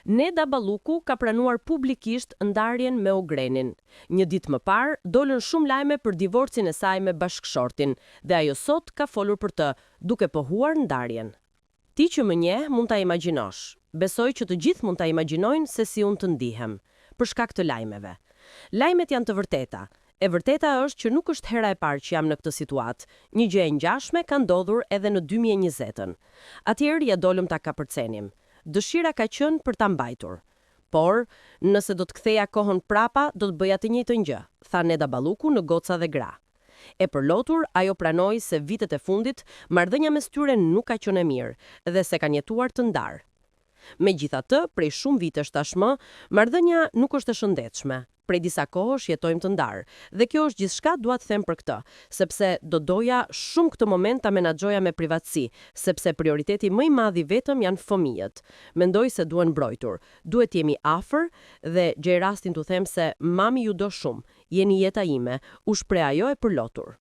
Neda Balluku ka pranuar publikisht ndarjen me Ogrenin. Një ditë më parë, dolën shumë lajme për divorcin e saj me bashkëshortin dhe ajo sot ka folur për të, duke pohuar ndarjen. Ti që më njeh mund ta imagjinosh. Besoj që të gjithë mund ta imagjinojnë se si unë të ndihem, për shkak të lajmeve. Lajmet janë të vërteta. E vërteta është që nuk është hera e parë që jam në këtë situatë. Një gjë e ngjashme ka ndodhur edhe në 2020-ën. Atëherë ja dolëm ta kapërcenim. Dëshira ka qenë për ta mbajtur. Por, nëse do të ktheja kohën prapa, do të bëja të njëjtën gjë, tha Neda Balluku në Goca dhe Gra. E përlotur, ajo pranoi se vitet e fundit, marrëdhënia mes tyre nuk ka qenë e mirë dhe se kanë jetuar të ndarë. Megjithatë, prej shumë vitesh tashmë, marrëdhënia nuk është e shëndetshme. Prej disa kohësh jetojmë të ndarë, dhe kjo është gjithçka dua të them për këtë, sepse do doja shumë këtë moment ta menaxhoja me privatësi, sepse prioriteti më i madh i vetëm janë fëmijët. Mendoj se duhen mbrojtur, duhet jemi afër dhe gjej rastin t'u them se mami ju do shumë, jeni jeta ime, u shpreh ajo e përlotur.